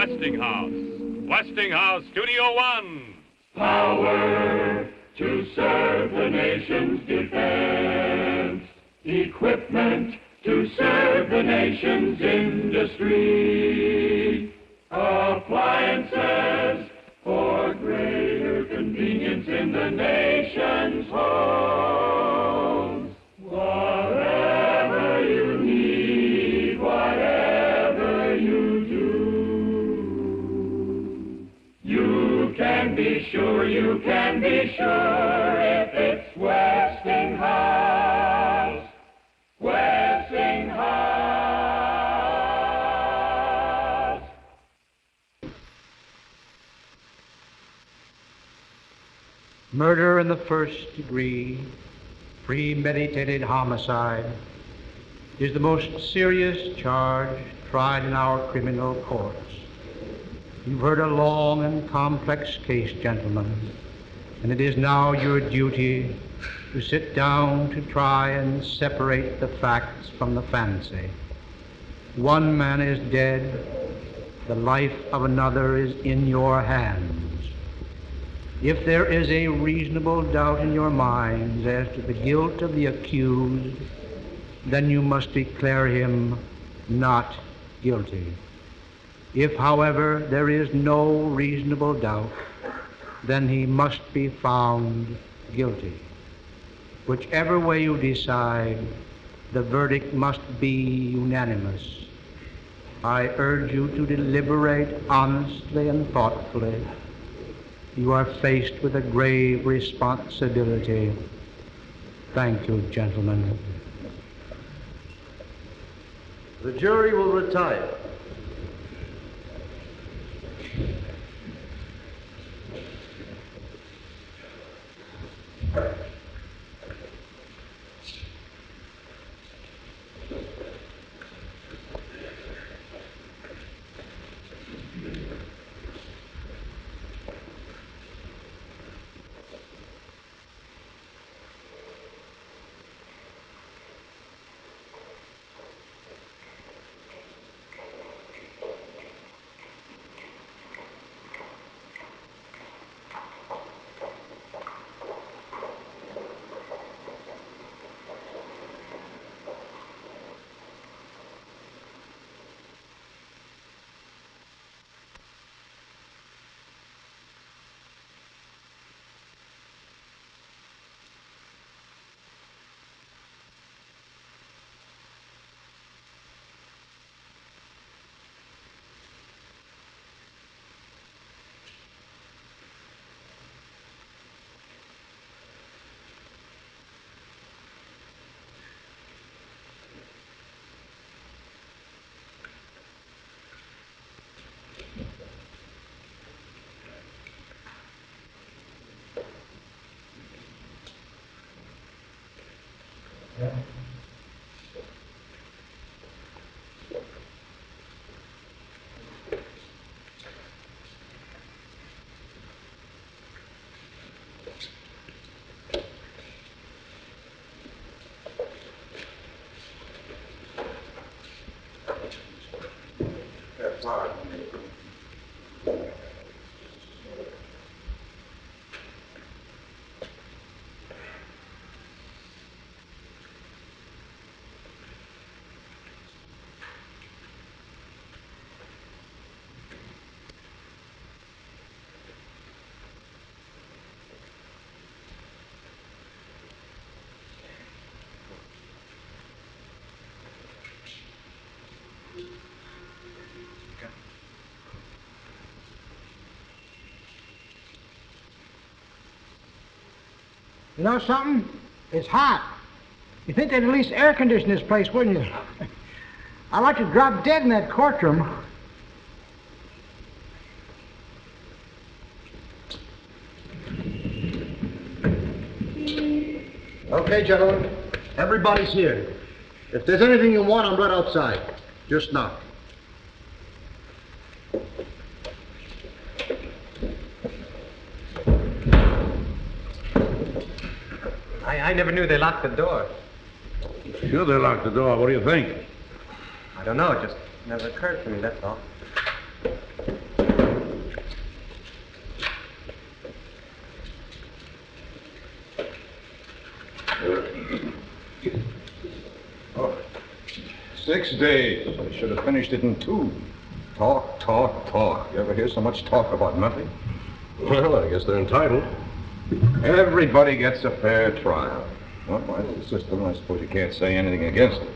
Westinghouse. Westinghouse Studio One. Power to serve the nation's defense. Equipment to serve the nation's industry. Appliances for greater convenience in the nation's homes. Whatever you need, whatever you do, you can be sure if it's Westinghouse. Westinghouse. Murder in the first degree, premeditated homicide, is the most serious charge tried in our criminal courts. You've heard a long and complex case, gentlemen, and it is now your duty to sit down to try and separate the facts from the fancy. One man is dead, the life of another is in your hands. If there is a reasonable doubt in your minds as to the guilt of the accused, then you must declare him not guilty. If, however, there is no reasonable doubt, then he must be found guilty. Whichever way you decide, the verdict must be unanimous. I urge you to deliberate honestly and thoughtfully. You are faced with a grave responsibility. Thank you, gentlemen. The jury will retire. You know something? It's hot. You think they'd at least air condition this place, wouldn't you? I'd like to drop dead in that courtroom. Okay, gentlemen, everybody's here. If there's anything you want, I'm right outside. Just knock. I never knew they locked the door. Sure they locked the door. What do you think? I don't know. It just never occurred to me, that's all. 6 days. I should have finished it in 2. Talk, talk, talk. You ever hear so much talk about nothing? Well, I guess they're entitled. Everybody gets a fair trial. Well, that's the system. I suppose you can't say anything against it.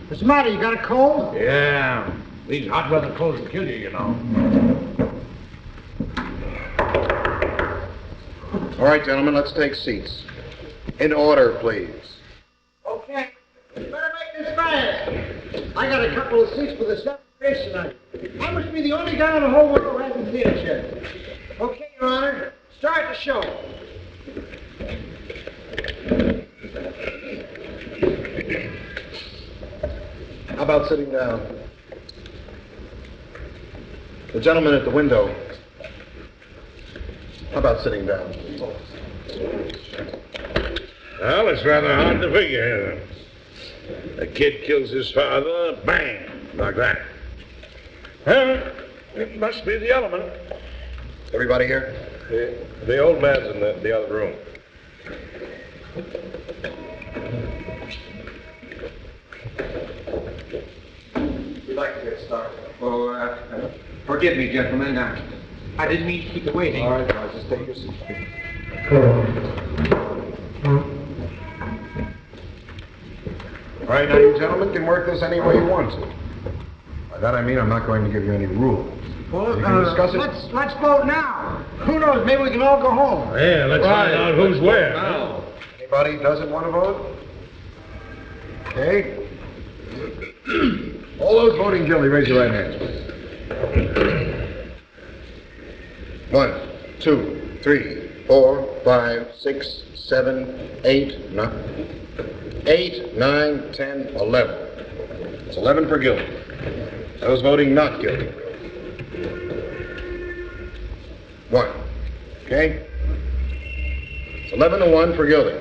What's the matter? You got a cold? Yeah. These hot weather colds will kill you, you know. All right, gentlemen, let's take seats. In order, please. Okay. You better make this fast. I got a couple of seats for the 7th race tonight. I must be the only guy in the whole world who hasn't seen it yet. Okay, Your Honor. Start the show. How about sitting down? The gentleman at the window. How about sitting down? Well, it's rather hard to figure. A kid kills his father, bang, like that. Well, it must be the element. Everybody here? The old man's in the other room. We'd like to get started. Oh, forgive me, gentlemen. I didn't mean to keep you waiting. All right, guys, just take your seats. All right, now you gentlemen can work this any way you want to. By that I mean I'm not going to give you any rules. Well, You can discuss it. let's vote now. Who knows? Maybe we can all go home. Yeah, let's find out who's where. Anybody who doesn't want to vote? Okay. All those voting guilty, raise your right hands, please. 1, 2, 3, 4, 5, 6, 7, 8, 9. 8, 9, 10, 11. It's 11 for guilty. Those voting not guilty. 1. Okay? It's 11 to 1 for guilty.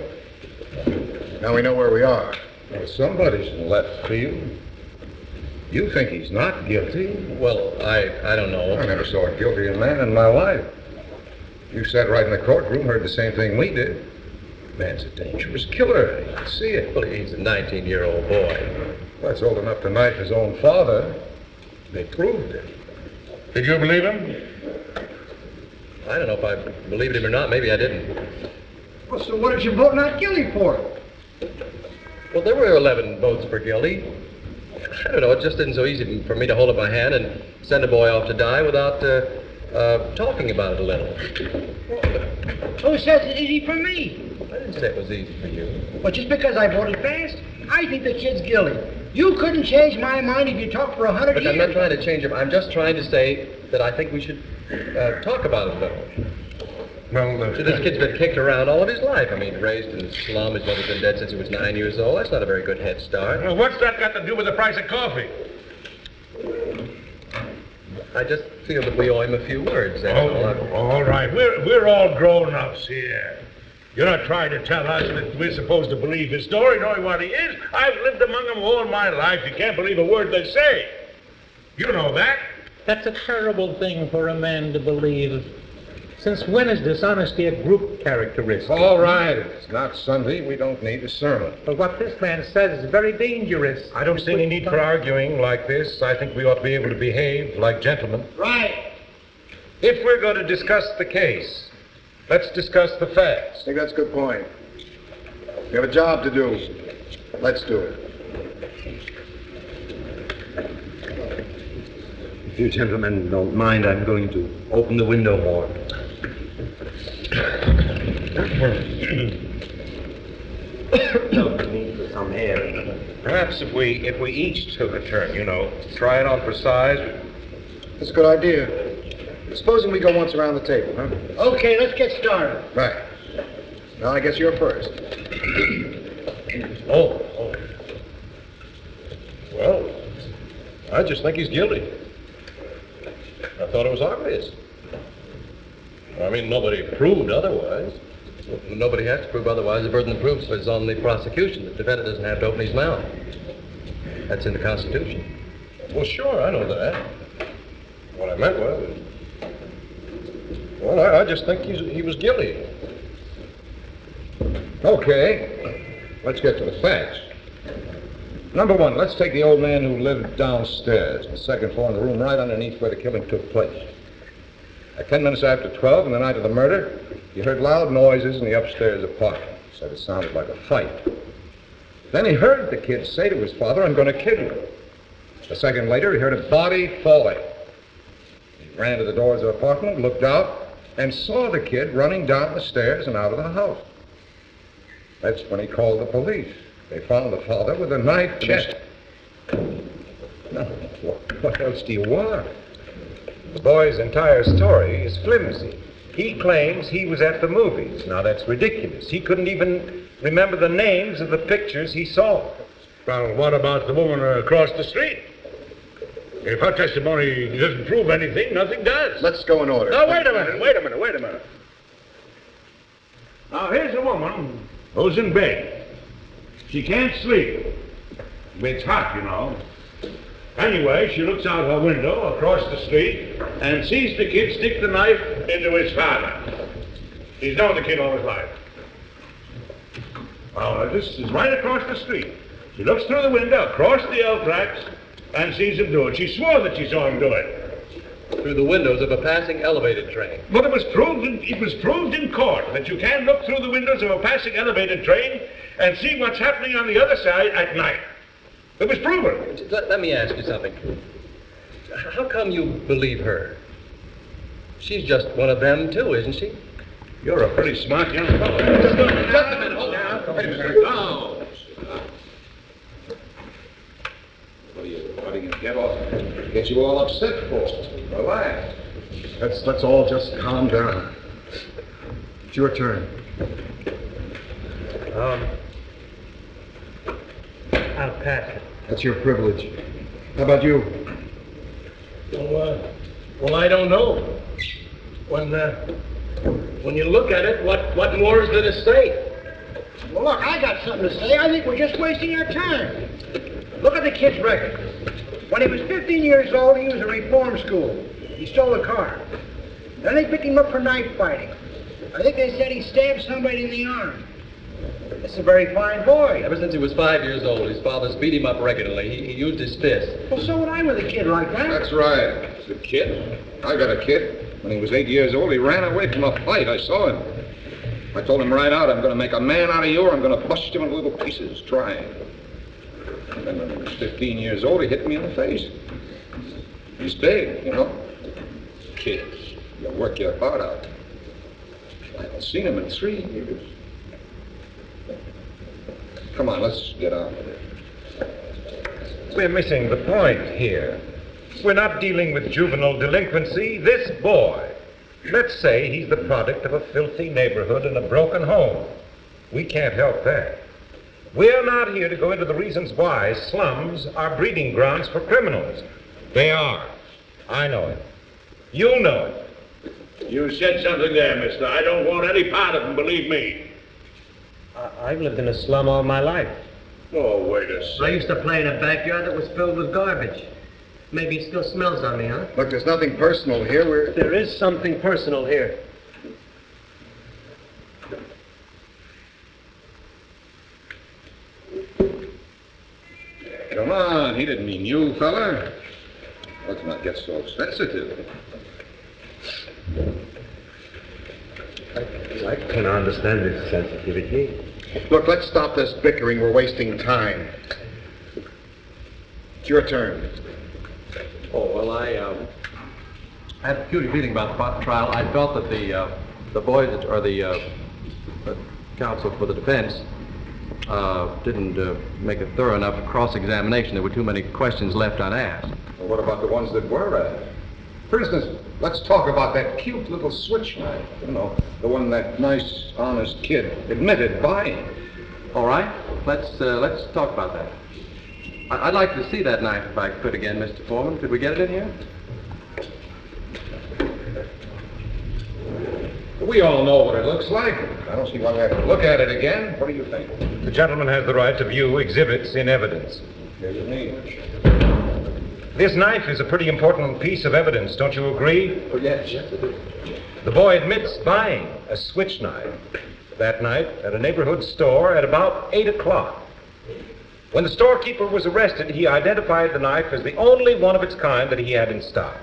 Now we know where we are. Well, somebody's in left field. You think he's not guilty? Well, I don't know. I never saw a guiltier man in my life. You sat right in the courtroom, heard the same thing we did. Man's a dangerous killer. You can see it. Well, he's a 19-year-old boy. Well, that's old enough to knife his own father. They proved it. Did you believe him? I don't know if I believed him or not. Maybe I didn't. Well, so what did you vote not guilty for? Well, there were 11 votes for guilty. I don't know. It just isn't so easy for me to hold up my hand and send a boy off to die without talking about it a little. Who says it's easy for me? I didn't say it was easy for you. Well, just because I voted fast, I think the kid's guilty. You couldn't change my mind if you talked for 100 Look, years. I'm not trying to change him. I'm just trying to say that I think we should talk about it a little. Well, So this kid's been kicked around all of his life. I mean, raised in the slum. His mother's been dead since he was 9 years old. That's not a very good head start. well, what's that got to do with the price of coffee? I just feel that we owe him a few words. That's all. All right. We're all grown-ups here. You're not trying to tell us that we're supposed to believe his story, knowing what he is. I've lived among them all my life. You can't believe a word they say. You know that. That's a terrible thing for a man to believe. Since when is dishonesty a group characteristic? All right, it's not Sunday. We don't need a sermon. But what this man says is very dangerous. I don't see any need for arguing like this. I think we ought to be able to behave like gentlemen. Right. If we're going to discuss the case, let's discuss the facts. I think that's a good point. We have a job to do. Let's do it. If you gentlemen don't mind, I'm going to open the window more. No need for some air. Perhaps if we each took a turn, try it on for size. That's a good idea. Supposing we go once around the table, huh? Okay, let's get started. Right. Now, I guess you're first. Oh. Well, I just think he's guilty. I thought it was obvious. I mean, nobody proved otherwise. Nobody has to prove otherwise. The burden of proof is on the prosecution. The defendant doesn't have to open his mouth. That's in the Constitution. Well, sure, I know that. What I meant was, I just think he was guilty. Okay, let's get to the facts. Number one, let's take the old man who lived downstairs, the second floor in the room right underneath where the killing took place. At 10 minutes after 12 on the night of the murder, he heard loud noises in the upstairs apartment. He said it sounded like a fight. Then he heard the kid say to his father, "I'm going to kill you." A second later, he heard a body falling. He ran to the door of the apartment, looked out, and saw the kid running down the stairs and out of the house. That's when he called the police. They found the father with a knife chest. Now, what else do you want? The boy's entire story is flimsy. He claims he was at the movies. Now, that's ridiculous. He couldn't even remember the names of the pictures he saw. Well, what about the woman across the street? If her testimony doesn't prove anything, nothing does. Let's go in order. Now, wait a minute. Now, here's a woman who's in bed. She can't sleep. It's hot, you know. Anyway, she looks out her window across the street and sees the kid stick the knife into his father. He's known the kid all his life. Well, this is right across the street. She looks through the window, across the L tracks, and sees him do it. She swore that she saw him do it. Through the windows of a passing elevated train. But it was proved in court that you can look through the windows of a passing elevated train and see what's happening on the other side at night. It was proven. Let me ask you something. How come you believe her? She's just one of them, too, isn't she? You're a pretty smart young fellow. Just a minute, hold on. Wait a minute. No. What do you get you all upset for? Relax. Let's all just calm down. It's your turn. I'll pass it. That's your privilege. How about you? Well, I don't know. When you look at it, what more is there to say? Well, look, I got something to say. I think we're just wasting our time. Look at the kid's record. When he was 15 years old, he was at reform school. He stole a car. Then they picked him up for knife fighting. I think they said he stabbed somebody in the arm. That's a very fine boy. Ever since he was 5 years old, his father's beat him up regularly. He used his fist. Well, so would I with a kid like that. That's right. It's a kid. I got a kid. When he was 8 years old, he ran away from a fight. I saw him. I told him right out, I'm going to make a man out of you, or I'm going to bust you into little pieces, trying. And then when he was 15 years old, he hit me in the face. He's big, you know. Kids, you work your heart out. I haven't seen him in 3 years. Come on, let's get on with it. We're missing the point here. We're not dealing with juvenile delinquency. This boy, let's say he's the product of a filthy neighborhood and a broken home. We can't help that. We're not here to go into the reasons why slums are breeding grounds for criminals. They are. I know it. You know it. You said something there, mister. I don't want any part of him, believe me. I've lived in a slum all my life. Oh, wait a second. I used to play in a backyard that was filled with garbage. Maybe it still smells on me, huh? Look, there's nothing personal here. There is something personal here. Come on, he didn't mean you, fella. Let's not get so sensitive. I can understand this sensitivity. Look, let's stop this bickering. We're wasting time. It's your turn. Oh, well, I had a peculiar feeling about the trial. I felt that the boys, or the counsel for the defense, didn't make a thorough enough cross-examination. There were too many questions left unasked. Well, what about the ones that were asked? For instance, let's talk about that cute little switch knife. You know, the one that nice, honest kid admitted buying. All right, let's talk about that. I'd like to see that knife if I could again, Mr. Foreman. Could we get it in here? We all know what it looks like. I don't see why we have to look at it again. What do you think? The gentleman has the right to view exhibits in evidence. Here's with me. This knife is a pretty important piece of evidence, don't you agree? Oh, yes, it is. The boy admits buying a switch knife. that night at a neighborhood store at about 8 o'clock. When the storekeeper was arrested, he identified the knife as the only one of its kind that he had in stock.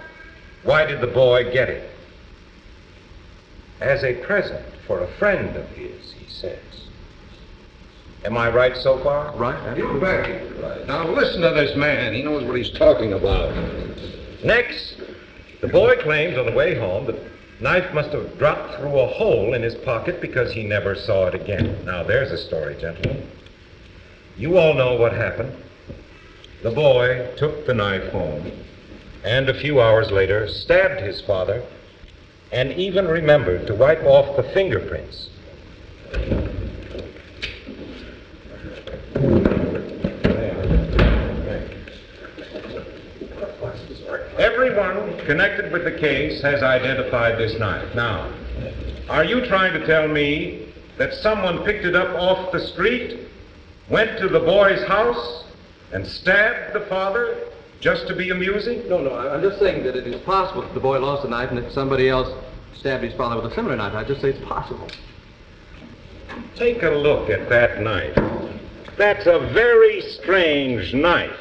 Why did the boy get it? As a present for a friend of his, he says. Am I right so far? Right. You bet. Right. Now listen to this man. He knows what he's talking about. Next, the boy claims on the way home that the knife must have dropped through a hole in his pocket because he never saw it again. Now, there's a story, gentlemen. You all know what happened. The boy took the knife home and a few hours later stabbed his father and even remembered to wipe off the fingerprints. Everyone connected with the case has identified this knife. Now, are you trying to tell me that someone picked it up off the street, went to the boy's house, and stabbed the father just to be amusing? No, I'm just saying that it is possible that the boy lost a knife and that somebody else stabbed his father with a similar knife. I just say it's possible. Take a look at that knife. That's a very strange knife.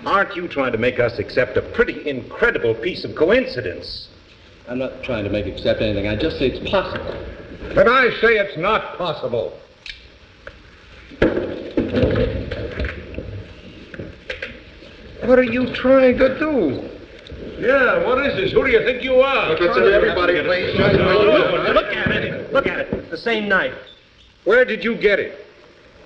Aren't you trying to make us accept a pretty incredible piece of coincidence? I'm not trying to make accept anything. I just say it's possible. But I say it's not possible. What are you trying to do? Yeah, what is this? Who do you think you are? Listen to everybody, please. Look at it. Look at it. The same knife. Where did you get it?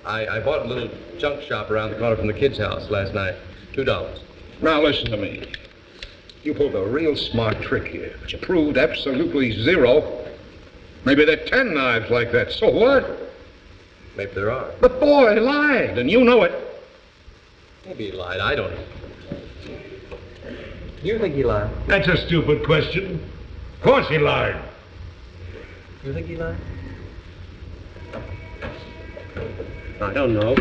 I bought a little junk shop around the corner from the kid's house last night. $2. Now listen to me. You pulled a real smart trick here, but you proved absolutely zero. Maybe there are 10 knives like that. So what? Maybe there are. The boy lied, and you know it. Maybe he lied. I don't know. You think he lied? That's a stupid question. Of course he lied. You think he lied? I don't know.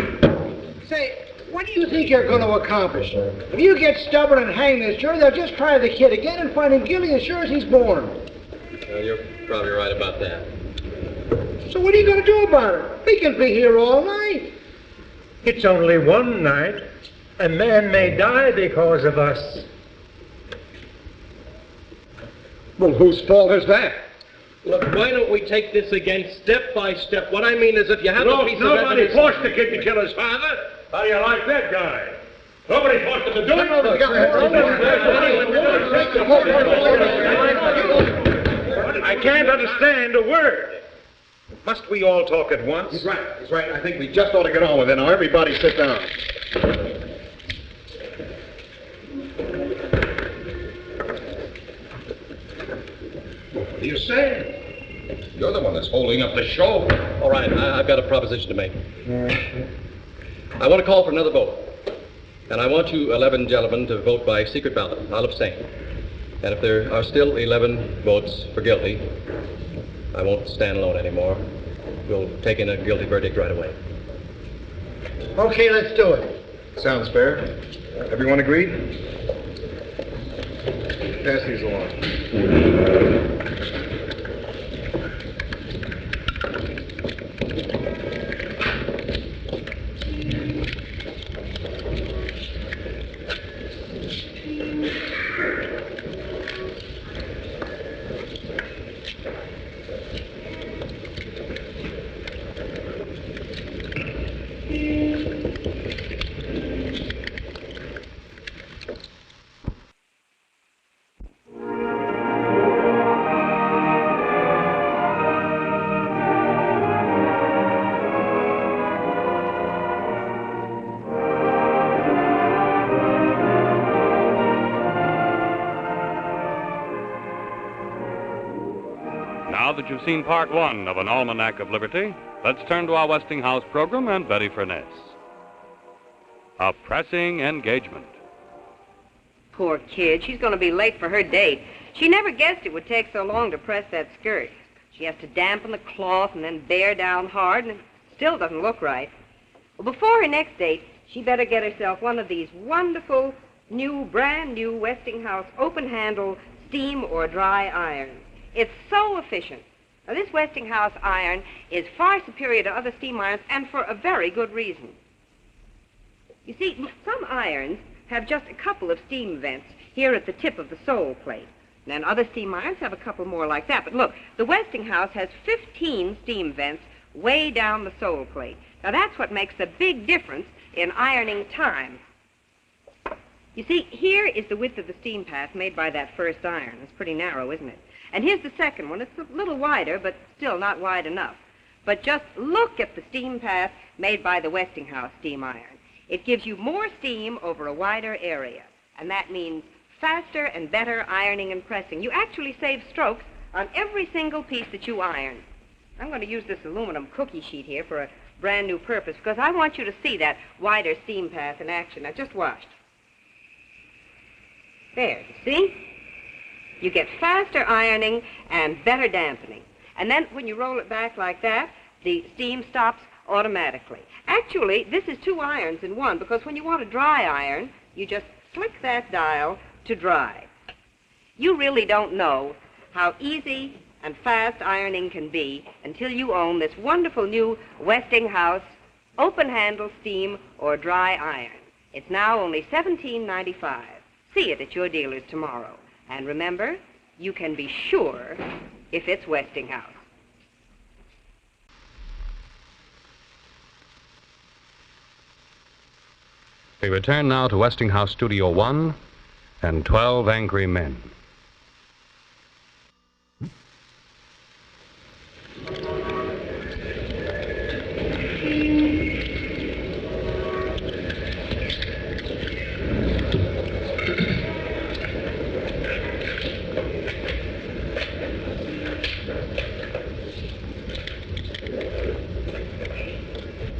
Say, what do you think you're going to accomplish? If you get stubborn and hang this jury, they'll just try the kid again and find him guilty as sure as he's born. Well, you're probably right about that. So what are you going to do about it? He can be here all night. It's only one night. A man may die because of us. Well, whose fault is that? Look, why don't we take this again step by step? What I mean is if you have a piece of Nobody evidence... forced the kid to kill his father. How do you like that guy? Nobody forced him to do it. I can't understand a word. Must we all talk at once? He's right. He's right. I think we just ought to get on with it. Now, everybody sit down. What do you say? You're the one that's holding up the show. All right, I've got a proposition to make. I want to call for another vote. And I want you 11 gentlemen to vote by secret ballot. I'll abstain. And if there are still 11 votes for guilty, I won't stand alone anymore. We'll take in a guilty verdict right away. Okay, let's do it. Sounds fair. Everyone agreed? Pass these along. Now that you've seen part one of An Almanac of Liberty, let's turn to our Westinghouse program and Betty Furness. A pressing engagement. Poor kid. She's going to be late for her date. She never guessed it would take so long to press that skirt. She has to dampen the cloth and then bear down hard, and it still doesn't look right. Well, before her next date, she better get herself one of these wonderful, brand new Westinghouse open-handle steam or dry irons. It's so efficient. Now, this Westinghouse iron is far superior to other steam irons, and for a very good reason. You see, some irons have just a couple of steam vents here at the tip of the sole plate. And then other steam irons have a couple more like that. But look, the Westinghouse has 15 steam vents way down the sole plate. Now, that's what makes a big difference in ironing time. You see, here is the width of the steam path made by that first iron. It's pretty narrow, isn't it? And here's the second one. It's a little wider, but still not wide enough. But just look at the steam path made by the Westinghouse steam iron. It gives you more steam over a wider area, and that means faster and better ironing and pressing. You actually save strokes on every single piece that you iron. I'm going to use this aluminum cookie sheet here for a brand new purpose, because I want you to see that wider steam path in action. Now, just watch. There, you see? You get faster ironing and better dampening. And then when you roll it back like that, the steam stops automatically. Actually, this is two irons in one, because when you want to dry iron, you just flick that dial to dry. You really don't know how easy and fast ironing can be until you own this wonderful new Westinghouse open-handle steam or dry iron. It's now only $17.95. See it at your dealers tomorrow. And remember, you can be sure if it's Westinghouse. We return now to Westinghouse Studio 1 and 12 Angry Men.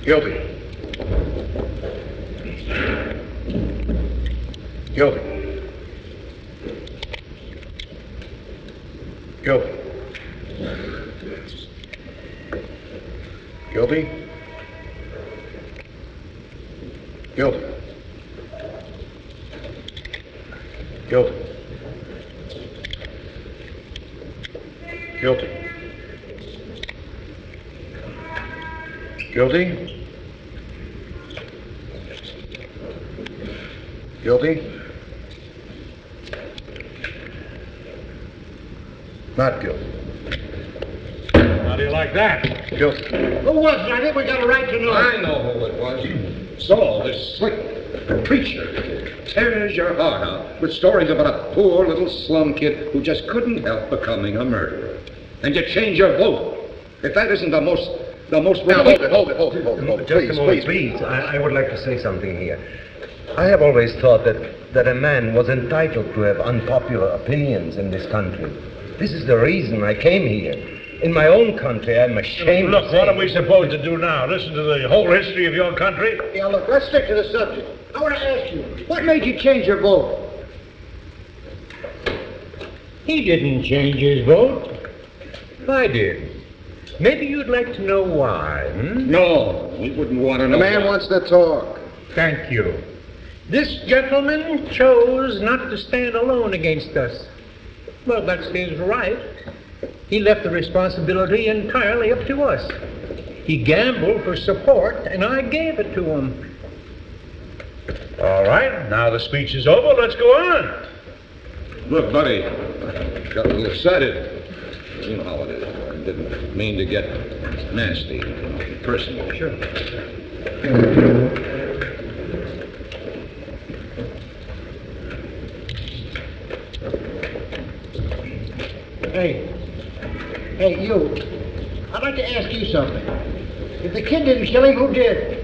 Guilty. Guilty. Guilty. Guilty. Guilty. Guilty. Guilty. Guilty. Guilty. Not guilty. How do you like that? Guilty. Who was it? I think we got a right to know. I know who it was. Saul, this slick preacher, tears your heart out with stories about a poor little slum kid who just couldn't help becoming a murderer. And you change your vote. If that isn't the most... Now, hold it. Just a moment, please. I would like to say something here. I have always thought that a man was entitled to have unpopular opinions in this country. This is the reason I came here. In my own country, I'm ashamed. Look, what are we supposed to do now? Listen to the whole history of your country? Yeah, look, let's stick to the subject. I want to ask you, what made you change your vote? He didn't change his vote. I did. Maybe you'd like to know why, No, we wouldn't want to know. The man wants to talk. Thank you. This gentleman chose not to stand alone against us. Well, that's his right. He left the responsibility entirely up to us. He gambled for support, and I gave it to him. All right, now the speech is over. Let's go on. Look, buddy, got a little excited. You know how it is. I didn't mean to get nasty, personal. Sure. Hey, you. I'd like to ask you something. If the kid didn't kill him, who did?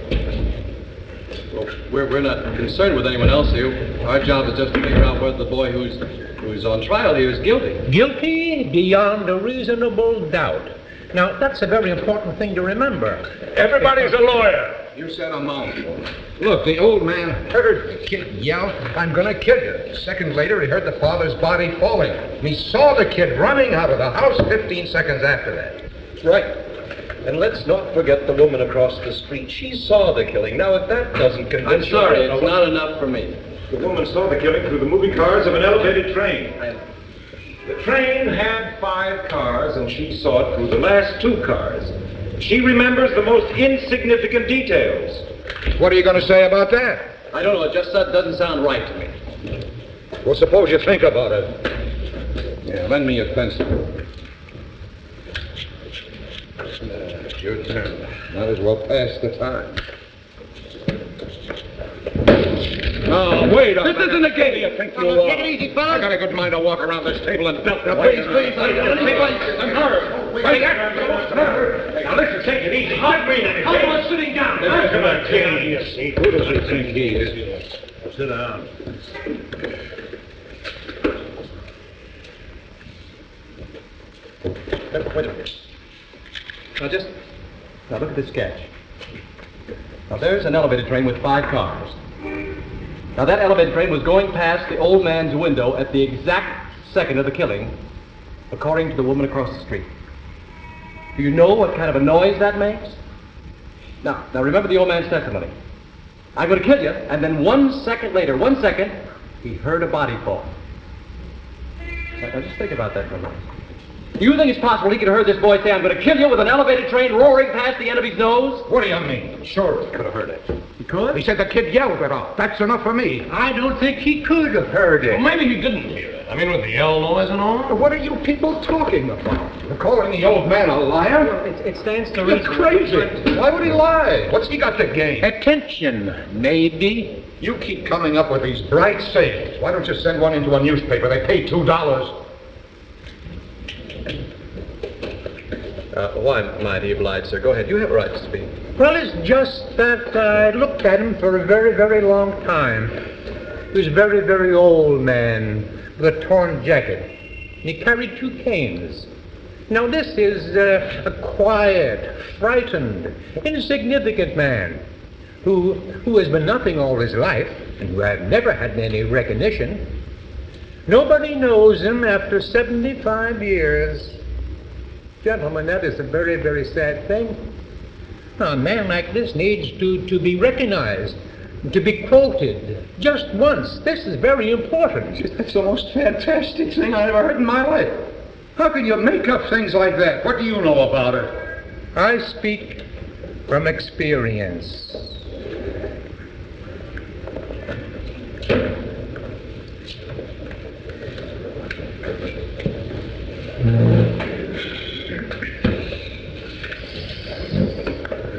Well, we're not concerned with anyone else here. Our job is just to figure out whether the boy who's on trial here is guilty. Guilty beyond a reasonable doubt. Now, that's a very important thing to remember. Everybody's a lawyer. You said a mouthful. Look, the old man heard the kid yell, "I'm gonna kill you." A second later, he heard the father's body falling. He saw the kid running out of the house 15 seconds after that. Right. And let's not forget the woman across the street. She saw the killing. Now, if that doesn't convince I'm sorry, it's not enough for me. The woman saw the killing through the moving cars of an elevated train. The train had 5 cars, and she saw it through the last 2 cars. She remembers the most insignificant details. What are you going to say about that? I don't know. It just doesn't sound right to me. Well, suppose you think about it. Yeah, lend me your pencil. Your turn. Might as well pass the time. Oh, wait a minute. This isn't a game. You think you are? Take it easy, fellas. I got a good mind to walk around this table and belt Now, please. Now, listen, take it easy. How about sitting down? Come on, take a seat. Who does he think he is? Sit down. Wait a minute. Now look at this sketch. Now there's an elevator train with 5 cars. Now that elevator train was going past the old man's window at the exact second of the killing, according to the woman across the street. Do you know what kind of a noise that makes? Now remember the old man's testimony. I'm going to kill you, and then 1 second later, he heard a body fall. Now just think about that for a minute. Do you think it's possible he could have heard this boy say, I'm going to kill you, with an elevator train roaring past the end of his nose? What do you mean? Sure, he could have heard it. He could? He said the kid yelled it off. That's enough for me. I don't think he could have heard it. Well, maybe he didn't hear it. I mean, with the yell noise and all. What are you people talking about? You're calling the old man a liar? Well, it stands to You're reason. crazy. Why would he lie? What's he got to gain? Attention, maybe. You keep coming up with these bright sayings. Why don't you send one into a newspaper? They pay $2. Why, my dear obliged, sir? Go ahead. You have a right to speak. Well, it's just that I looked at him for a very, very long time. He was a very, very old man with a torn jacket. And he carried 2 canes. Now, this is a quiet, frightened, insignificant man who has been nothing all his life and who had never had any recognition. Nobody knows him after 75 years. Gentlemen, that is a very, very sad thing. Now, a man like this needs to be recognized, to be quoted just once. This is very important. That's the most fantastic thing I've ever heard in my life. How can you make up things like that? What do you know about it? I speak from experience.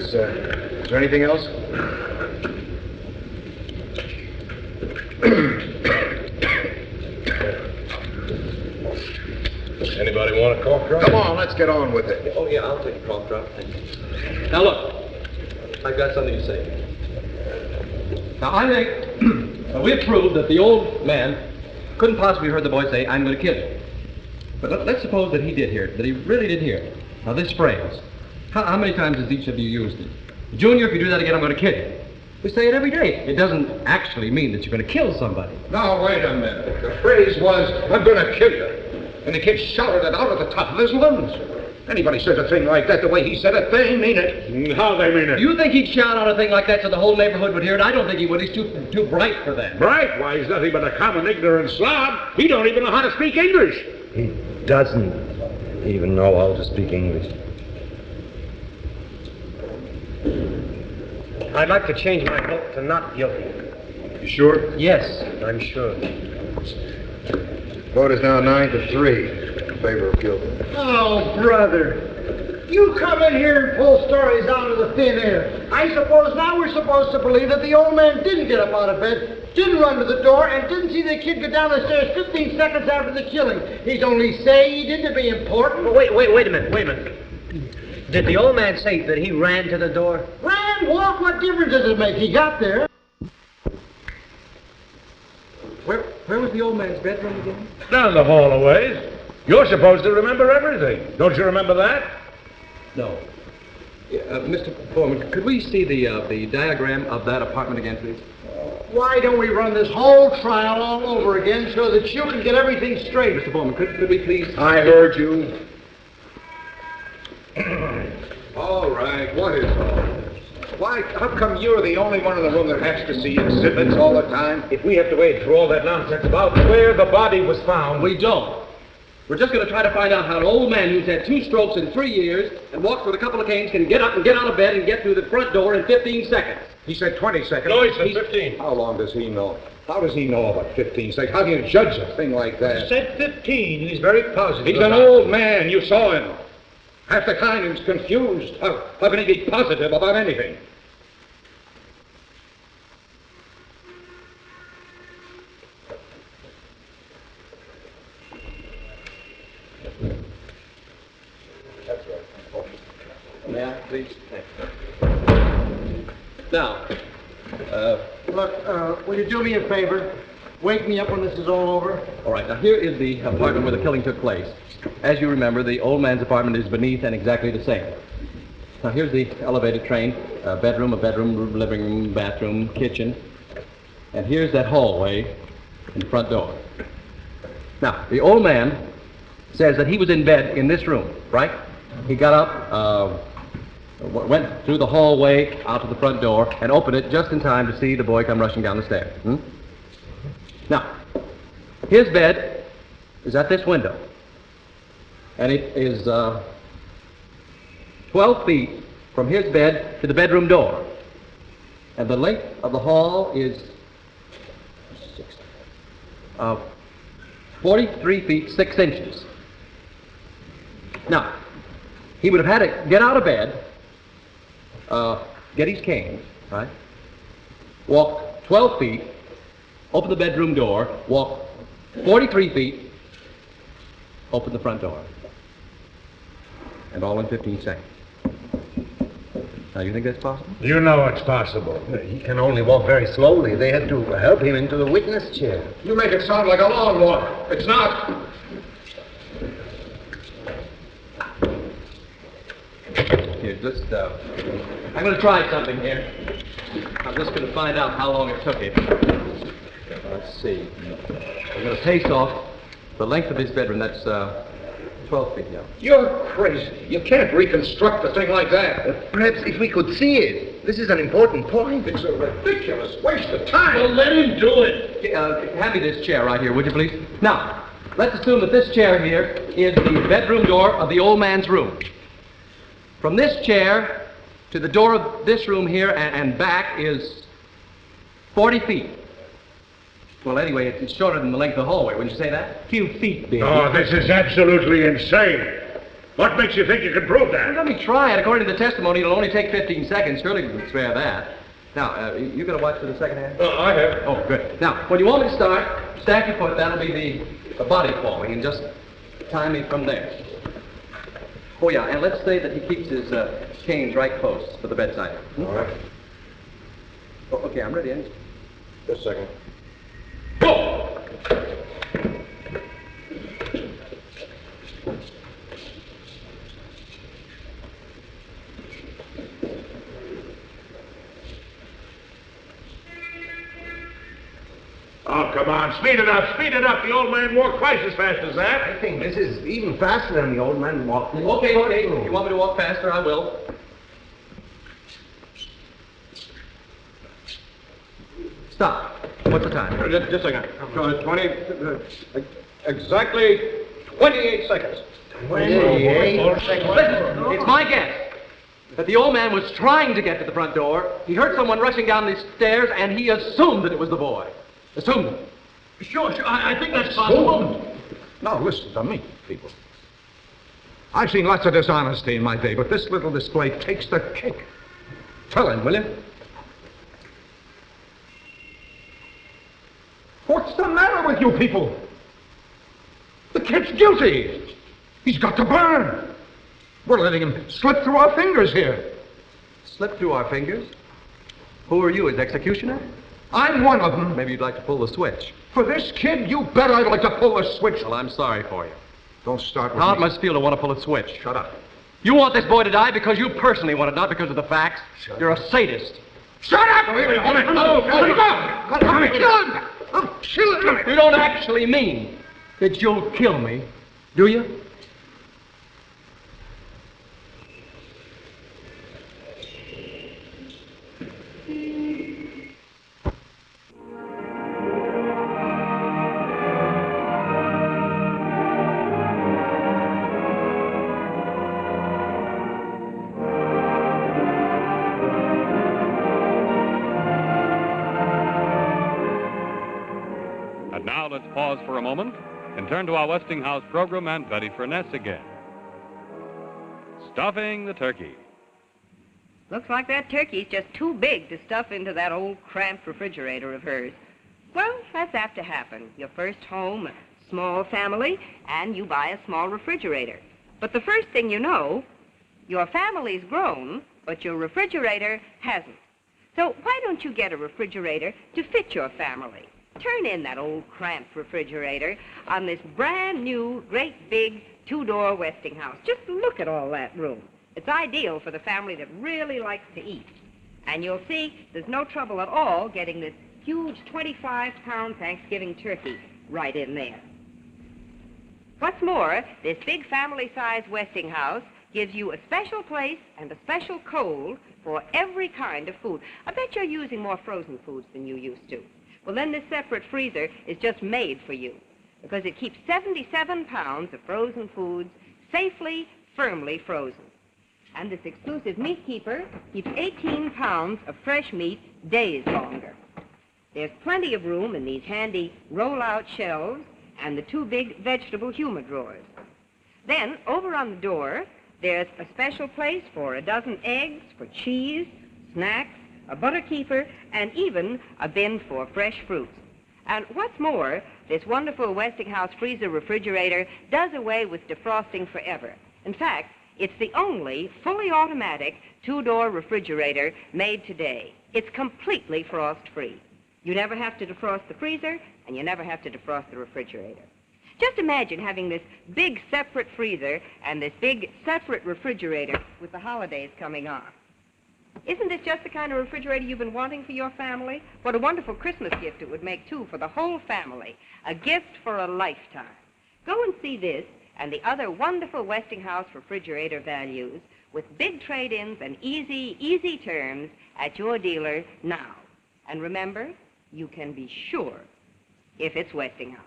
Is there anything else? Anybody want a cough drop? Come on, let's get on with it. Oh, yeah, I'll take a cough drop. Thank you. Now, look. I've got something to say. Now, I think we've proved that the old man couldn't possibly have heard the boy say, I'm going to kill you. But let's suppose that he did hear it, that he really did hear it. Now, this phrase, how many times has each of you used it? Junior, if you do that again, I'm going to kill you. We say it every day. It doesn't actually mean that you're going to kill somebody. Now, wait a minute. The phrase was, I'm going to kill you. And the kid shouted it out at the top of his lungs. Anybody says a thing like that the way he said it, they mean it. How they mean it? You think he'd shout out a thing like that so the whole neighborhood would hear it? I don't think he would. He's too bright for that. Bright? Why, he's nothing but a common ignorant slob. He don't even know how to speak English. He doesn't even know how to speak English. I'd like to change my vote to not guilty. You sure? Yes, I'm sure. Vote is now 9-3 in favor of guilty. Oh, brother. You come in here and pull stories out of the thin air. I suppose now we're supposed to believe that the old man didn't get up out of bed, didn't run to the door, and didn't see the kid go down the stairs 15 seconds after the killing. He's only saying he did to be important. Well, wait a minute. Did the old man say that he ran to the door? Ran, walk, what difference does it make? He got there. Where was the old man's bedroom again? Down the hall a ways. You're supposed to remember everything. Don't you remember that? No. Mr. Foreman, could we see the diagram of that apartment again, please? Why don't we run this whole trial all over again so that you can get everything straight? Mr. Foreman, could we please... I heard you. All right, what is all this? Why, how come you're the only one in the room that has to see exhibits all the time? If we have to wade through all that nonsense about where the body was found... We don't. We're just going to try to find out how an old man who's had 2 strokes in 3 years and walks with a couple of canes can get up and get out of bed and get through the front door in 15 seconds. He said 20 seconds. No, he said 15. How long does he know? How does he know about 15 seconds? How do you judge a thing like that? He said 15. He's very positive. He's an old man. You saw him. Half the time he was confused. How can he be positive about anything? That's right. May I, please? Now, Look, will you do me a favor? Wake me up when this is all over. all right, now here is the apartment where the killing took place. As you remember, the old man's apartment is beneath and exactly the same. Now here's the elevated train, a bedroom, living room, bathroom, kitchen. And here's that hallway and the front door. Now, the old man says that he was in bed in this room, right? He got up, went through the hallway out to the front door and opened it just in time to see the boy come rushing down the stairs. Now, his bed is at this window, and it is 12 feet from his bed to the bedroom door, and the length of the hall is 43 feet 6 inches. Now, he would have had to get out of bed, get his cane, right? Walk 12 feet, open the bedroom door, walk 43 feet, open the front door. And all in 15 seconds. Now, you think that's possible? You know it's possible. He can only walk very slowly. They had to help him into the witness chair. You make it sound like a long walk. It's not. Here, just, I'm going to try something here. I'm just going to find out how long it took him. Let's see. I'm going to pace off the length of his bedroom. That's 12 feet now. You're crazy. You can't reconstruct a thing like that. Perhaps if we could see it. This is an important point. It's a ridiculous waste of time. Well, let him do it. Hand me this chair right here, would you please? Now, let's assume that this chair here is the bedroom door of the old man's room. From this chair to the door of this room here and back is 40 feet. Well, anyway, it's shorter than the length of the hallway. Wouldn't you say that? Few feet, baby. Oh, this is absolutely insane. What makes you think you can prove that? Well, let me try it. According to the testimony, it'll only take 15 seconds. Surely we can spare that. Now, you going to watch for the second half? I have. Oh, good. Now, when you want me to start, stack your foot. That'll be the body falling, and just time me from there. Oh, yeah, and let's say that he keeps his canes right close to the bedside. All right. Oh, okay, I'm ready. Just a second. Go! Oh, come on. Speed it up. Speed it up. The old man walked twice as fast as that. I think this is even faster than the old man walked. Okay. If you want me to walk faster, I will. Stop. What's the time? Just a second. 20, exactly 28 seconds. 28 seconds. Listen, it's my guess that the old man was trying to get to the front door. He heard someone rushing down the stairs, and he assumed that it was the boy. Assumed it. Sure. I think that's possible. Now, listen to me, people. I've seen lots of dishonesty in my day, but this little display takes the cake. Tell him, will you? What's the matter with you people? The kid's guilty. He's got to burn. We're letting him slip through our fingers here. Slip through our fingers? Who are you, his executioner? I'm one of them. Maybe you'd like to pull the switch. For this kid, you bet I'd like to pull the switch. Well, I'm sorry for you. Don't start with How me. it must feel to want to pull a switch. Shut up. You want this boy to die because you personally want it, not because of the facts. You're a sadist. Shut up! You don't actually mean that you'll kill me, do you? Now let's pause for a moment and turn to our Westinghouse program and Betty Furness again. Stuffing the turkey. Looks like that turkey's just too big to stuff into that old cramped refrigerator of hers. Well, that's apt to happen. Your first home, a small family, and you buy a small refrigerator. But the first thing you know, your family's grown, but your refrigerator hasn't. So why don't you get a refrigerator to fit your family? Turn in that old cramped refrigerator on this brand new, great big two-door Westinghouse. Just look at all that room. It's ideal for the family that really likes to eat. And you'll see there's no trouble at all getting this huge 25-pound Thanksgiving turkey right in there. What's more, this big family-sized Westinghouse gives you a special place and a special cold for every kind of food. I bet you're using more frozen foods than you used to. Well, then this separate freezer is just made for you because it keeps 77 pounds of frozen foods safely, firmly frozen. And this exclusive meat keeper keeps 18 pounds of fresh meat days longer. There's plenty of room in these handy roll-out shelves and the two big vegetable humor drawers. Then, over on the door, there's a special place for a dozen eggs, for cheese, snacks, a butter keeper, and even a bin for fresh fruits. And what's more, this wonderful Westinghouse freezer refrigerator does away with defrosting forever. In fact, it's the only fully automatic two-door refrigerator made today. It's completely frost-free. You never have to defrost the freezer, and you never have to defrost the refrigerator. Just imagine having this big separate freezer and this big separate refrigerator with the holidays coming on. Isn't this just the kind of refrigerator you've been wanting for your family? What a wonderful Christmas gift it would make, too, for the whole family. A gift for a lifetime. Go and see this and the other wonderful Westinghouse refrigerator values with big trade-ins and easy terms at your dealer now. And remember, you can be sure if it's Westinghouse.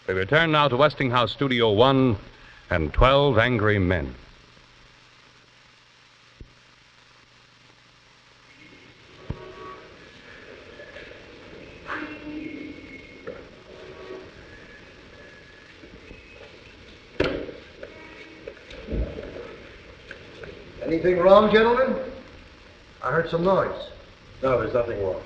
We return now to Westinghouse Studio 1 and 12 Angry Men. Anything wrong, gentlemen? I heard some noise. No, there's nothing wrong.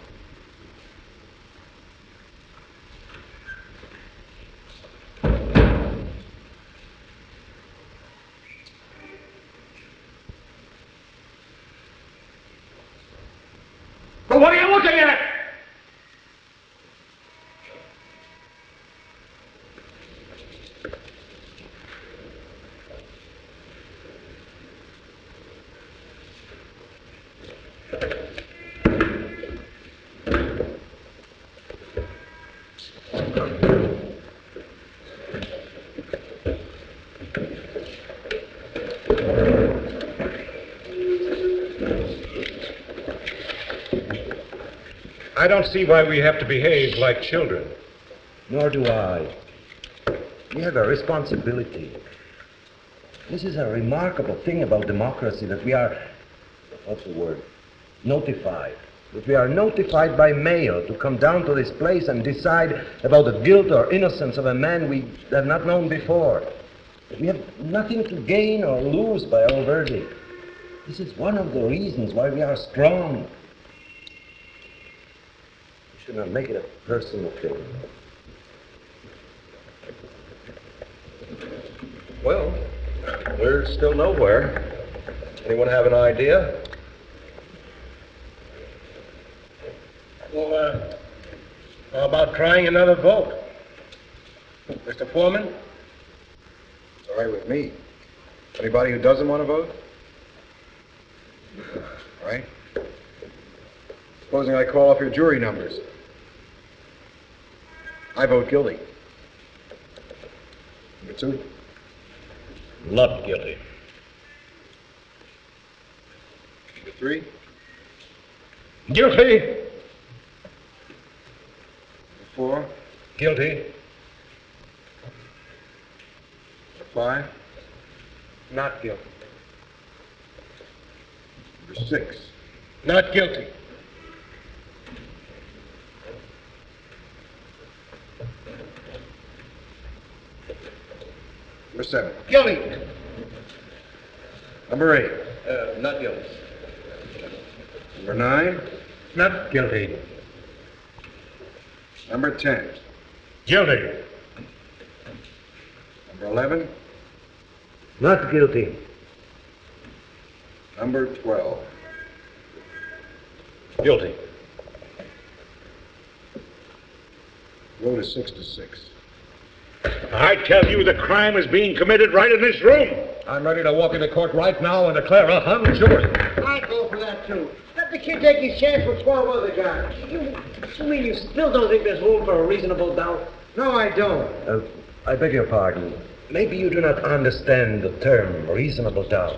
But what are you looking at? I don't see why we have to behave like children. Nor do I. We have a responsibility. This is a remarkable thing about democracy, that we are, what's the word, notified. That we are notified by mail to come down to this place and decide about the guilt or innocence of a man we have not known before. We have nothing to gain or lose by our verdict. This is one of the reasons why we are strong. We should not make it a personal thing. Well, we're still nowhere. Anyone have an idea? Well, how about trying another vote? Mr. Foreman? It's all right with me. Anybody who doesn't want to vote? All right. Supposing I call off your jury numbers. I vote guilty. Number two? Not guilty. Number three? Guilty. Number four? Guilty. Number five? Not guilty. Number 6. Not guilty. Number 7. Guilty. Number 8. Not guilty. Number 9. Not guilty. Number 10. Guilty. Number 11. Not guilty. Number 12. Guilty. Vote is 6 to 6. I tell you, the crime is being committed right in this room. I'm ready to walk into court right now and declare a hung jury. I'd go for that, too. Let the kid take his chance with 12 other guys. You mean you still don't think there's room for a reasonable doubt? No, I don't. I beg your pardon. Maybe you do not understand the term reasonable doubt.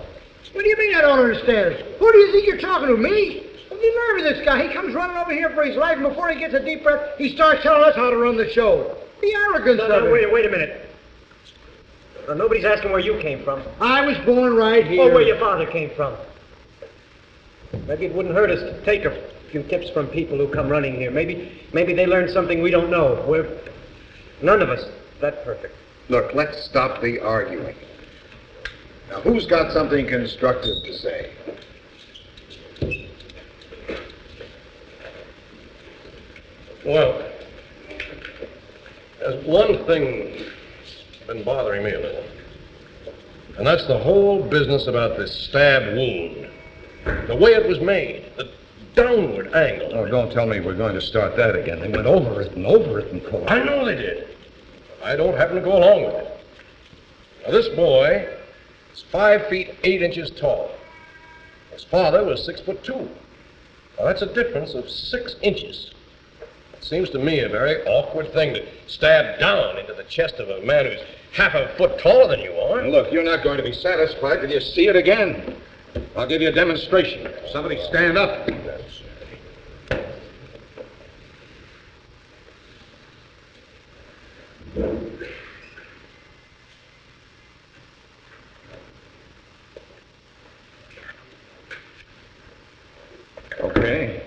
What do you mean I don't understand? Who do you think you're talking to, me? What's the nerve of this guy? He comes running over here for his life, and before he gets a deep breath, he starts telling us how to run the show. The arrogance of it. Wait a minute. Nobody's asking where you came from. I was born right here. Or where your father came from. Maybe it wouldn't hurt us to take a few tips from people who come running here. Maybe they learned something we don't know. We're none of us that perfect. Look, let's stop the arguing. Now, who's got something constructive to say? Well, there's one thing been bothering me a little. And that's the whole business about this stab wound. The way it was made, the downward angle. Oh, don't tell me we're going to start that again. They went over it in court. I know they did. I don't happen to go along with it. Now, this boy is 5 feet 8 inches tall. His father was 6'2". Now, that's a difference of 6 inches. It seems to me a very awkward thing to stab down into the chest of a man who's half a foot taller than you are. Now, look, you're not going to be satisfied till you see it again. I'll give you a demonstration. Somebody stand up. Okay.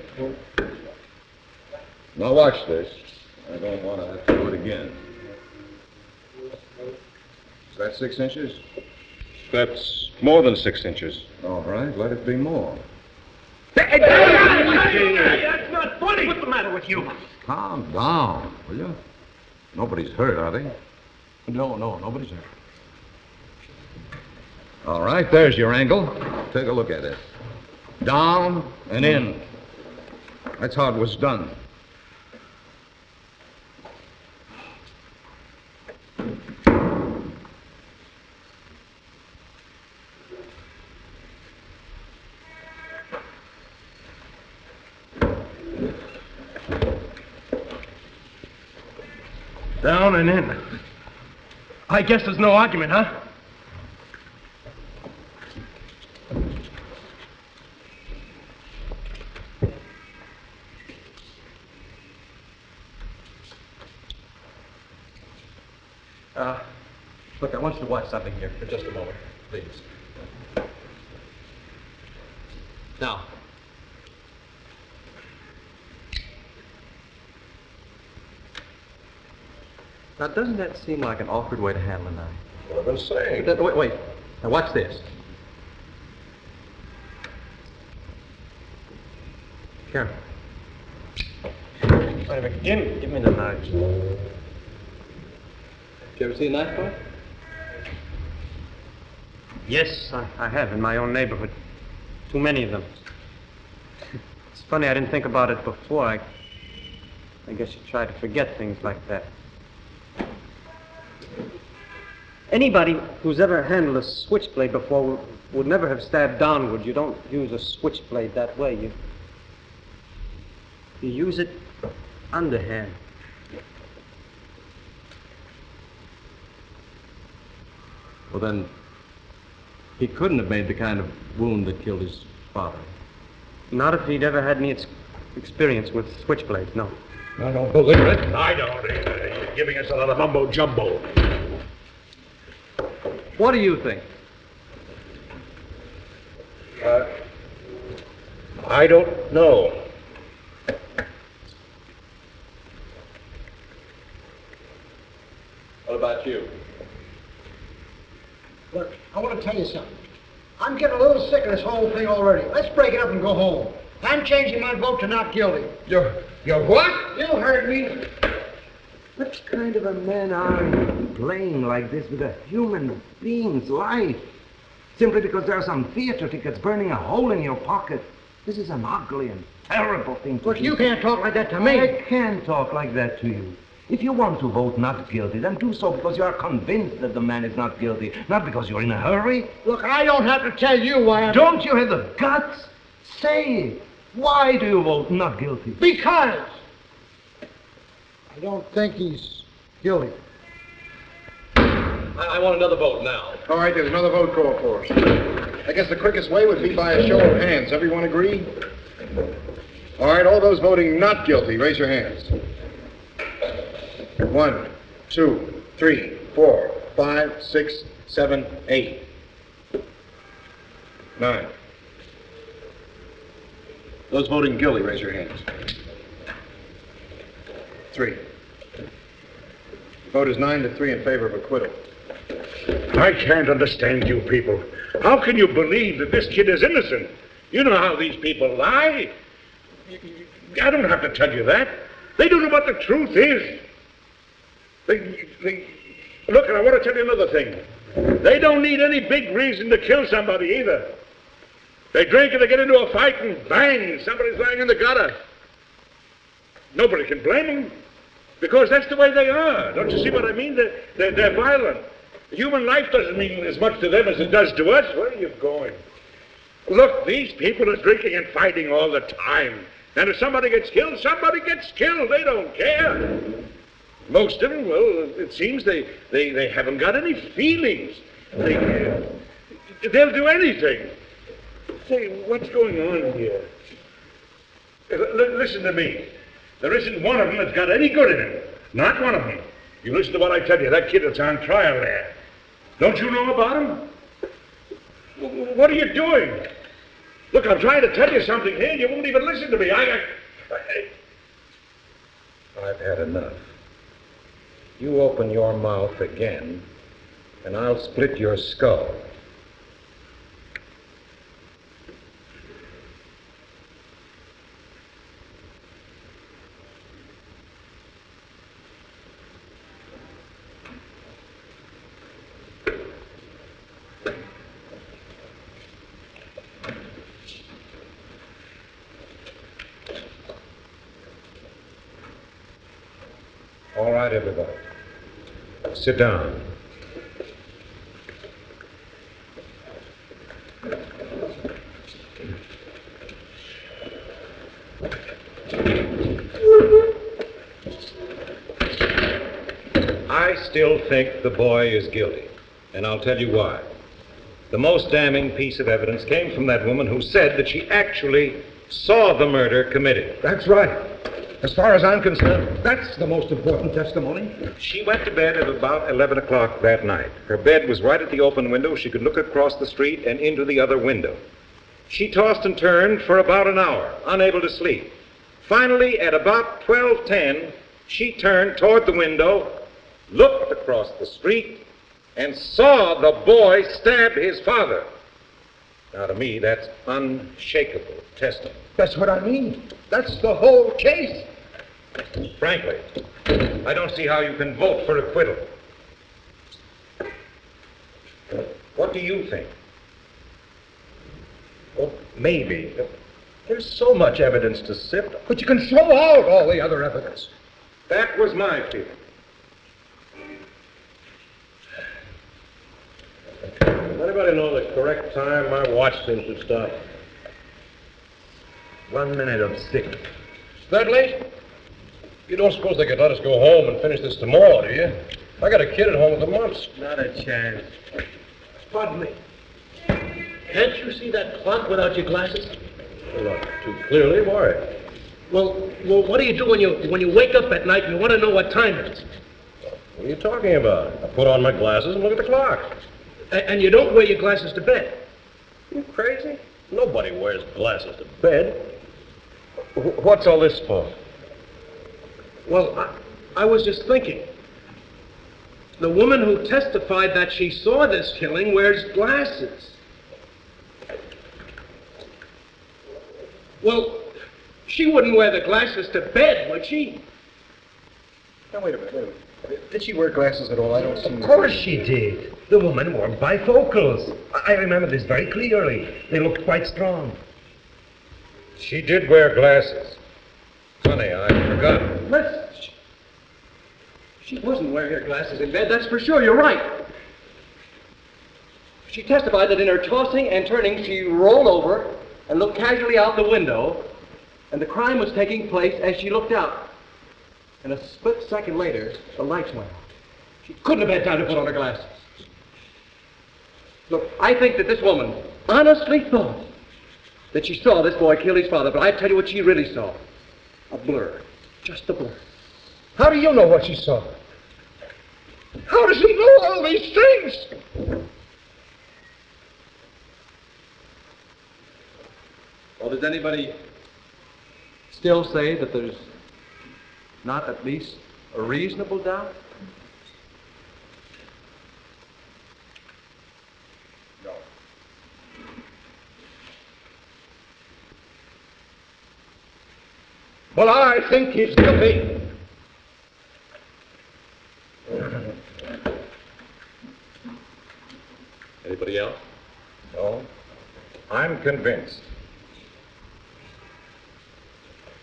Now watch this. I don't want to have to do it again. Is that 6 inches? That's more than 6 inches. All right, let it be more. That's not funny. What's the matter with you? Calm down, will you? Nobody's hurt, are they? No, nobody's hurt. All right, there's your angle. Take a look at it. Down and in. That's how it was done. Down and in. I guess there's no argument, huh? Look, I want you to watch something here for just a moment, please. Now. Now, doesn't that seem like an awkward way to handle a knife? What I've been saying. Wait. Now, watch this. Here. Wait a minute. Give me the knife. Did you ever see a knife fight? Yes, I have in my own neighborhood. Too many of them. It's funny, I didn't think about it before. I guess you try to forget things like that. Anybody who's ever handled a switchblade before would never have stabbed downward. You don't use a switchblade that way. You use it underhand. Well, then, he couldn't have made the kind of wound that killed his father. Not if he'd ever had any experience with switchblades, no. I don't believe it. I don't either. You're giving us a lot of mumbo-jumbo. What do you think? I don't know. What about you? Look, I want to tell you something. I'm getting a little sick of this whole thing already. Let's break it up and go home. I'm changing my vote to not guilty. You're what? You heard me. What kind of a man are you playing like this with a human being's life? Simply because there are some theater tickets burning a hole in your pocket. This is an ugly and terrible thing to do. But you can't talk like that to me. I can talk like that to you. If you want to vote not guilty, then do so because you are convinced that the man is not guilty, not because you're in a hurry. Look, I don't have to tell you why I'm... Don't you have the guts? Say it. Why do you vote not guilty? Because I don't think he's guilty. I want another vote now. All right, there's another vote call for us. I guess the quickest way would be by a show of hands. Everyone agree? All right, all those voting not guilty, raise your hands. 1, 2, 3, 4, 5, 6, 7, 8, 9. Those voting guilty, raise your hands. 3. Vote is 9-3 in favor of acquittal. I can't understand you people. How can you believe that this kid is innocent? You know how these people lie. I don't have to tell you that. They don't know what the truth is. Look, and I want to tell you another thing. They don't need any big reason to kill somebody either. They drink and they get into a fight and bang, somebody's lying in the gutter. Nobody can blame them because that's the way they are. Don't you see what I mean? They're violent. Human life doesn't mean as much to them as it does to us. Where are you going? Look, these people are drinking and fighting all the time. And if somebody gets killed, somebody gets killed. They don't care. Most of them, well, it seems they haven't got any feelings. They'll do anything. Say, what's going on here? Listen to me. There isn't one of them that's got any good in him. Not one of them. You listen to what I tell you. That kid that's on trial there. Don't you know about him? What are you doing? Look, I'm trying to tell you something here. You won't even listen to me. I've had enough. You open your mouth again, and I'll split your skull. All right, everybody. Sit down. I still think the boy is guilty, and I'll tell you why. The most damning piece of evidence came from that woman who said that she actually saw the murder committed. That's right. As far as I'm concerned, that's the most important testimony. She went to bed at about 11 o'clock that night. Her bed was right at the open window. She could look across the street and into the other window. She tossed and turned for about an hour, unable to sleep. Finally, at about 12:10, she turned toward the window, looked across the street, and saw the boy stab his father. Now, to me, that's unshakable testimony. That's what I mean. That's the whole case. Frankly, I don't see how you can vote for acquittal. What do you think? Well, maybe. There's so much evidence to sift. But you can throw out all the other evidence. That was my feeling. Does anybody know the correct time? My watch seems to stop. 1 minute of 6. That late? You don't suppose they could let us go home and finish this tomorrow, do you? I got a kid at home with the mumps. Not a chance. Pardon me. Can't you see that clock without your glasses? Well, not too clearly. Why? Well, what do you do when you wake up at night and you want to know what time it is? What are you talking about? I put on my glasses and look at the clock. And you don't wear your glasses to bed. You crazy? Nobody wears glasses to bed. What's all this for? Well, I was just thinking. The woman who testified that she saw this killing wears glasses. Well, she wouldn't wear the glasses to bed, would she? Now, wait a minute. Did she wear glasses at all? I don't see. Of course she did. The woman wore bifocals. I remember this very clearly. They looked quite strong. She did wear glasses. Funny, I forgot. She wasn't wearing her glasses in bed, that's for sure. You're right. She testified that in her tossing and turning, she rolled over and looked casually out the window, and the crime was taking place as she looked out. And a split second later, the lights went out. She couldn't have had time to put on her glasses. Look, I think that this woman honestly thought that she saw this boy kill his father, but I tell you what she really saw. A blur. Just a blur. How do you know what she saw? How does she know all these things? Well, does anybody still say that there's not at least a reasonable doubt? No. Well, I think he's guilty. Anybody else? No. I'm convinced.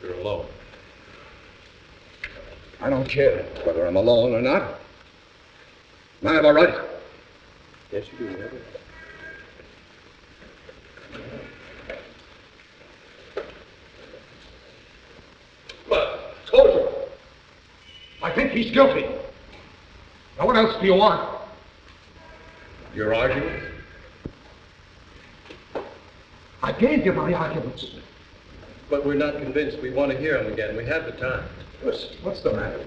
You're alone. I don't care whether I'm alone or not. I have a right. Yes, you do, never. But, told you. I think he's guilty. Now, what else do you want? Your argument? I gave you my arguments. But we're not convinced. We want to hear them again. We have the time. Listen, what's the matter?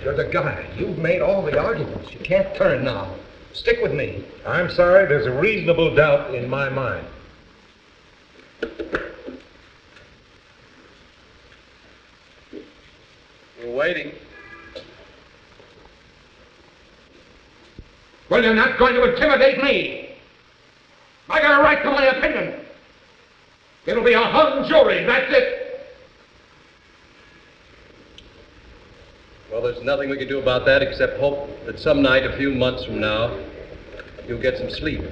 You're the guy. You've made all the arguments. You can't turn now. Stick with me. I'm sorry, there's a reasonable doubt in my mind. We're waiting. Well, you're not going to intimidate me. I got a right to my opinion. It'll be a hung jury, that's it. Well, there's nothing we can do about that except hope that some night, a few months from now, you'll get some sleep.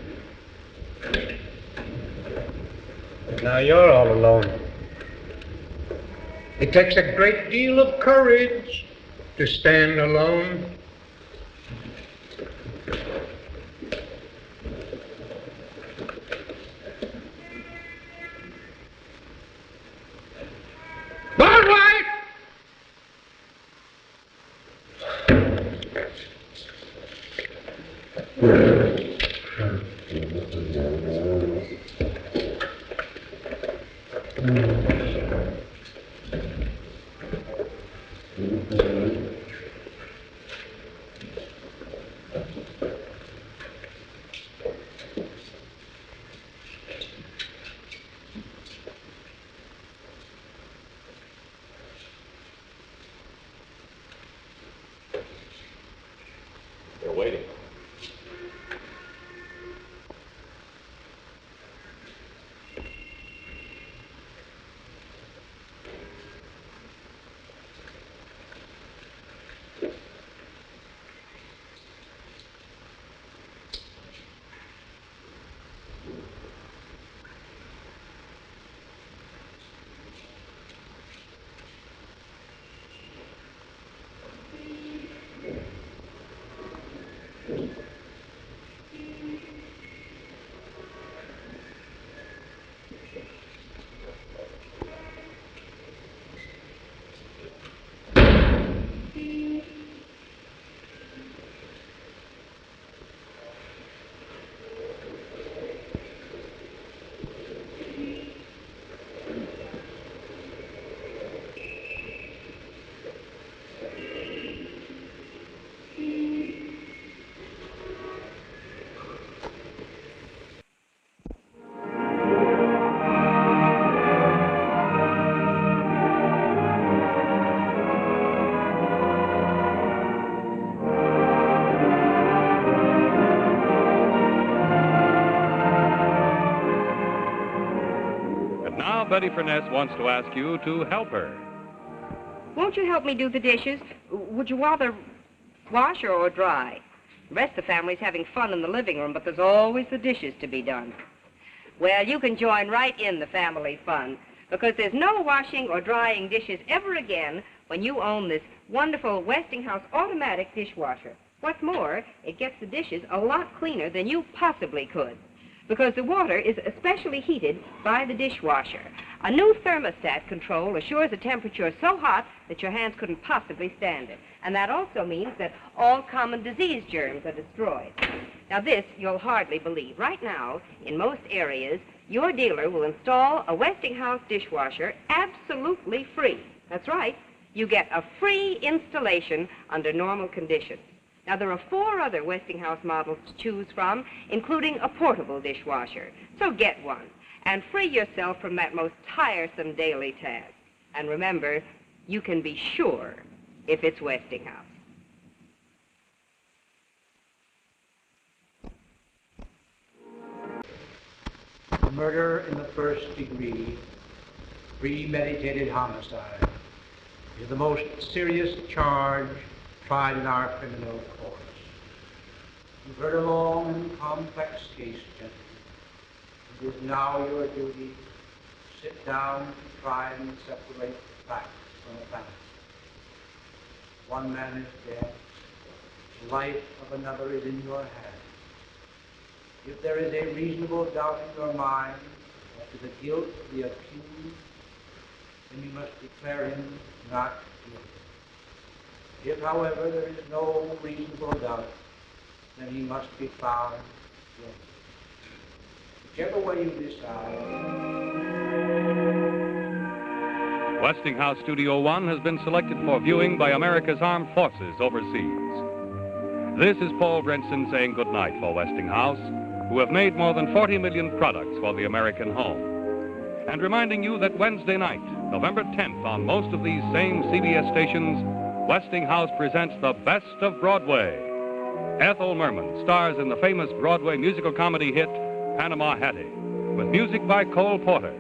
Now you're all alone. It takes a great deal of courage to stand alone. All right! We're waiting. now Betty Furness wants to ask you to help her. Won't you help me do the dishes? Would you rather wash or dry? The rest of the family's having fun in the living room, but there's always the dishes to be done. Well, you can join right in the family fun, because there's no washing or drying dishes ever again when you own this wonderful Westinghouse automatic dishwasher. What's more, it gets the dishes a lot cleaner than you possibly could, because the water is especially heated by the dishwasher. A new thermostat control assures a temperature so hot that your hands couldn't possibly stand it. And that also means that all common disease germs are destroyed. Now this, you'll hardly believe. Right now, in most areas, your dealer will install a Westinghouse dishwasher absolutely free. That's right. You get a free installation under normal conditions. Now, there are 4 other Westinghouse models to choose from, including a portable dishwasher. So get one and free yourself from that most tiresome daily task. And remember, you can be sure if it's Westinghouse. Murder in the first degree, premeditated homicide, is the most serious charge tried in our criminal courts. You've heard a long and complex case, gentlemen. It is now your duty to sit down to try and separate the facts from the fantasy. One man is dead. The life of another is in your hands. If there is a reasonable doubt in your mind as to the guilt of the accused, then you must declare him not guilty. If, however, there is no reasonable doubt, then he must be found guilty. Whichever way you decide. Westinghouse Studio One has been selected for viewing by America's armed forces overseas. This is Paul Brinson saying goodnight for Westinghouse, who have made more than 40 million products for the American home. And reminding you that Wednesday night, November 10th, on most of these same CBS stations, Westinghouse presents the Best of Broadway. Ethel Merman stars in the famous Broadway musical comedy hit, Panama Hattie, with music by Cole Porter.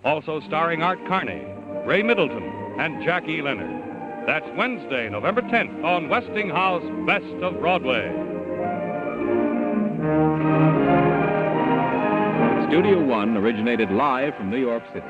Also starring Art Carney, Ray Middleton, and Jackie Leonard. That's Wednesday, November 10th, on Westinghouse Best of Broadway. Studio One originated live from New York City.